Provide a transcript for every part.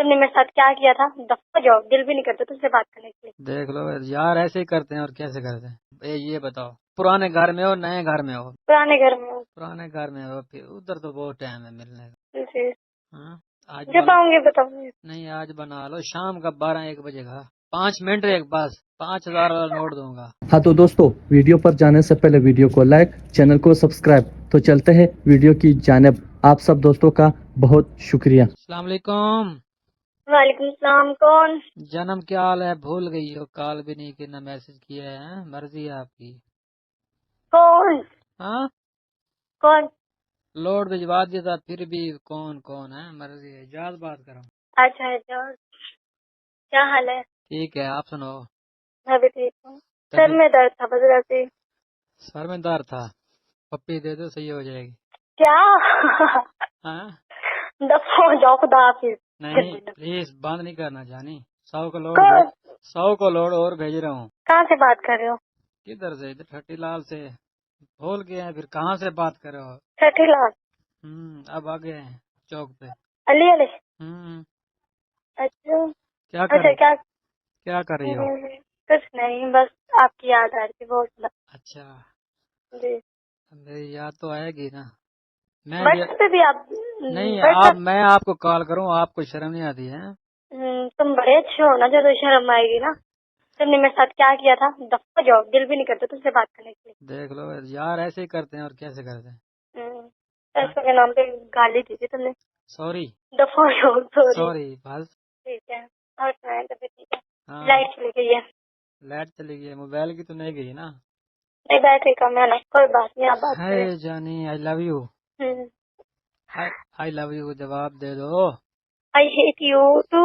تم نے میرے ساتھ کیا کیا تھا؟ دفعہ جاؤ، دل بھی نہیں کرتا تم سے بات کرنے کے لیے۔ دیکھ لو یار، ایسے ہی کرتے ہیں اور کیسے کرتے ہیں؟ یہ بتاؤ، پرانے گھر میں ہو نئے گھر میں ہو؟ پرانے گھر میں ہوں۔ پرانے گھر میں ہو، پھر ادھر تو بہت ٹائم ہے ملنے کا۔ جی، ہاں آج جب آؤں گے بتاؤں گی۔ نہیں آج بنا لو، شام کا 12-1 بجے کا 5 منٹ ایک بس 5,000 والا نوٹ دوں گا۔ ہاں تو دوستو، ویڈیو پر جانے سے پہلے ویڈیو کو لائک، چینل کو سبسکرائب۔ تو چلتے ہیں ویڈیو کی جانب۔ آپ سب دوستوں کا بہت شکریہ۔ السلام علیکم۔ وعلیکم السلام، کون؟ جنم کیا حال ہے؟ بھول گئی ہو، کال بھی نہیں کی، نہ میسج کیا ہے؟ مرضی ہے آپ کی۔ کون؟ ہاں کون؟ لوڈ بھجوا دیا تھا، پھر بھی کون ہے؟ مرضی ہے، جاز بات کرو۔ اچھا اچھا، کیا حال ہے؟ ٹھیک ہے، آپ سنو۔ میں بھی ٹھیک ہوں، سر میں درد تھا بس ویسے ہی۔ سر میں درد تھا، پپی دے دو صحیح ہو جائے گی۔ کیا؟ ہاں دفعہ ہو جاؤ، خدا حافظ۔ نہیں پلیز بند نہیں کرنا جانی، 100 کو لوڈ کون؟ 100 کو لوڈ اور بھیج رہا ہوں۔ کہاں سے بات کر رہے ہو؟ کدھر سے؟ ادھر ٹھٹی لال سے۔ بھول گئے ہیں پھر کہاں سے بات کر رہے ہو؟ چھٹی لال؟ اب آ گئے ہیں چوک پہ۔ علی علی؟ ہوں اچھا کیا اچھا، کیا کر رہی ہو؟ کچھ نہیں، بس آپ کی یاد آ رہی تھی بہت۔ اچھا، جی، میری یاد تو آئے گی نا۔ میں بھی واٹس پہ بھی آپ؟ نہیں، واٹس میں آپ کو کال کروں، آپ کو شرم نہیں آتی ہے؟ تم بڑے اچھے ہو نا، جب شرم آئے گی نا۔ تم نے میرے ساتھ کیا کیا تھا؟ دفعہ جاؤ، دل بھی نہیں کرتا تم سے بات کرنے کے دیکھ لو یار، ایسے ہی کرتے ہیں اور کیسے کرتے ہیں؟ لیے۔ پیسوں کے نام پہ گالی دی تھی تم نے۔ سوری دفعہ جاؤ، سوری۔ سوری بس۔ ٹھیک ہے، اور سنائیں؟ طبیعت ٹھیک ہے؟ ہاں لائٹ چلی گئی ہے؟ لائٹ چلی گئی ہے، موبائل کی تو نہیں گئی نا؟ نہیں، بیٹری کم ہے نا، کوئی بات نہیں، آپ بات کریں۔ ہے جانی، آئی لو یو۔ ہوں، آئی لو یو جواب دے دو۔ I hate you too.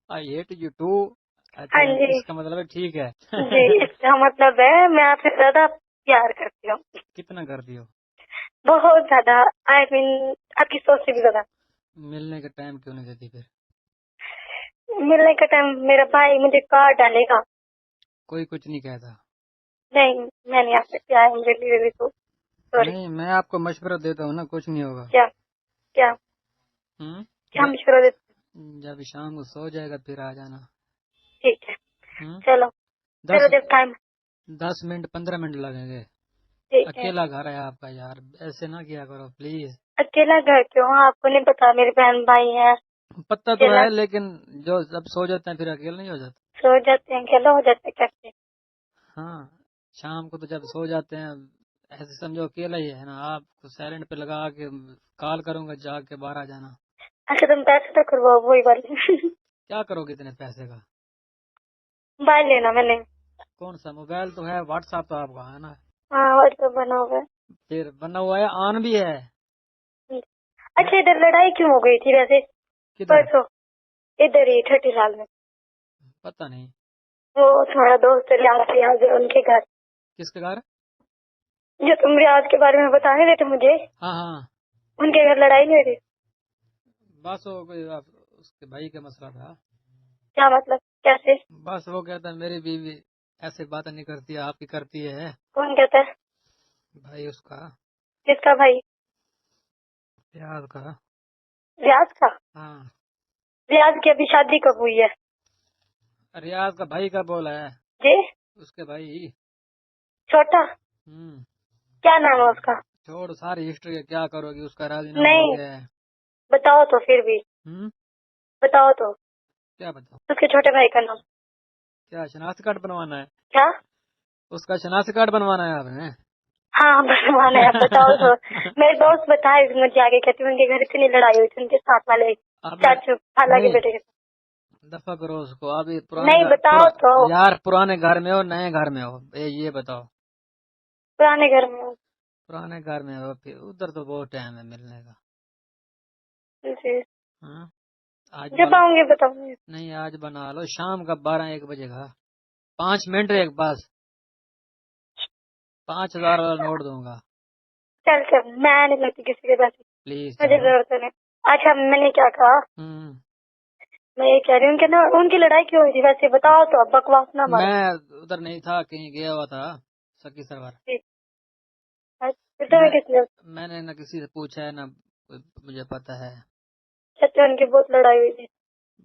I hate you too. اچھا، ہاں جی، اس کا مطلب ہے ٹھیک ہے۔ جی، اس کا مطلب ہے میں آپ سے زیادہ پیار کرتی ہوں، کتنا کر دیو؟ بہت زیادہ، آئی مین آپ کی سوچ سے بھی زیادہ۔ ملنے کا ٹائم کیوں نہیں دیتی پھر؟ ملنے کا ٹائم میرا بھائی مجھے کار ڈالے گا۔ کوئی کچھ نہیں کہتا۔ نہیں، میں نہیں آ سکتی، I am really really sorry. نہیں، میں آپ کو مشورہ دیتا ہوں نا، کچھ نہیں ہوگا۔ کیا کیا ہوں کیا مشورہ دیتے؟ جب شام کو سو جائے گا پھر آ جانا۔ ٹھیک ہے، ہوں چلو چلو جب ٹائم۔ 10 منٹ 15 منٹ لگیں گے۔ ٹھیک ہے، اکیلا گھر ہے آپ کا یار، ایسے نہ کیا کرو پلیز۔ اکیلا گھر کیوں؟ آپ کو نہیں پتا میرے بہن بھائی ہیں؟ پتہ تو اکیلا ہے، لیکن جو جب سو جاتے ہیں پھر اکیلا نہیں ہو جاتا؟ سو جاتے ہیں، اکیلا ہو جاتے ہیں کیسے؟ ہاں شام کو تو جب سو جاتے ہیں ایسے سمجھو اکیلا ہی ہے نا۔ آپ کو سائلنٹ پہ لگا کے کال کروں گا، جا کے باہر آ جانا۔ اچھا، تم پیسے تو کرواؤ وہی والی۔ کیا کرو گے اتنے پیسے کا؟ موبائل لینا میں نے۔ کون سا موبائل؟ تو ہے، واٹس ایپ تو آپ کا ہے نا؟ ہاں، واٹس ایپ بنا ہوا پھر بنا ہوا ہے، آن بھی ہے۔ ہے۔ اچھا، ادھر لڑائی کیوں ہو گئی تھی ویسے کدھر؟ پرسوں؟ ادھر ہی چھٹی سال میں۔ پتہ نہیں وہ تمہارا دوست ریاض ہے، ان کے گھر، کس کے گھر؟ جو تم ریاض کے بارے میں بتا رہے تھے مجھے، ہاں ہاں، ان کے گھر لڑائی نہیں ہوئی تھی؟ بس وہ کوئی اس کے بھائی کا مسئلہ تھا۔ کیا مطلب؟ کیسے؟ بس وہ کہتا ہے میری بیوی ایسے باتیں نہیں کرتی، آپ کی کرتی ہے۔ کون کہتا ہے؟ بھائی اس کا، کس کا بھائی؟ پیاز کا۔ ریاض کا؟ ہاں ریاض کی ابھی شادی کب ہوئی ہے؟ ریاض کا بھائی کا بولا ہے، جی، اس کے بھائی۔ چھوٹا؟ کیا نام ہے اس کا؟ چھوڑ ساری ہسٹری، کیا کرو گی؟ اس کا راضی نامہ ہو نہیں، گیا ہے۔ بتاؤ تو پھر بھی، بتاؤ تو کیا بتاؤ؟ اس کے چھوٹے بھائی کا نام کیا شناختی کارڈ بنوانا ہے؟ کیا؟ اس کا شناختی کارڈ بنوانا ہے آپ نے؟ ہاں بنوانا ہے، بتاؤ تو۔ میرے دوست بتائے مجھے، آگے کہتی ان کے گھر اتنی لڑائی ہوئی تھی ان کے ساتھ والے آپ نے چاچو خالہ کے نہیں بیٹے کے ساتھ۔ دفع کرو اس کو، ابھی نہیں، بتاؤ تو۔ یار پرانے گھر میں ہو نئے گھر میں ہو؟ یہ بتاؤ۔ پرانے گھر میں ہوں۔ پرانے گھر میں ہو، پھر ادھر تو بہت ٹائم ہے ملنے کا۔ جی، ہاں آج جب آؤں گے بتاؤں گی۔ نہیں آج بنا لو، شام کا 12-1 بجے کا 5 منٹ ایک بس 5,000 والا نوٹ دوں گا۔ چل میں نہیں لیتی کسی کے پیسے، پلیز مجھے ضرورت نہیں۔ اچھا، میں نے کیا کہا؟ میں یہ کہہ رہی ہوں کہ نا ان کی لڑائی کیوں ہوئی تھی ویسے بتاؤ تو، اب بکواس نہ مارو۔ میں ادھر نہیں تھا، کہیں گیا ہوا تھا سکی سرور۔ کس لیے؟ میں نے نہ کسی سے پوچھا ہے نہ مجھے پتا ہے۔ اچھا، ان کی بہت لڑائی ہوئی تھی؟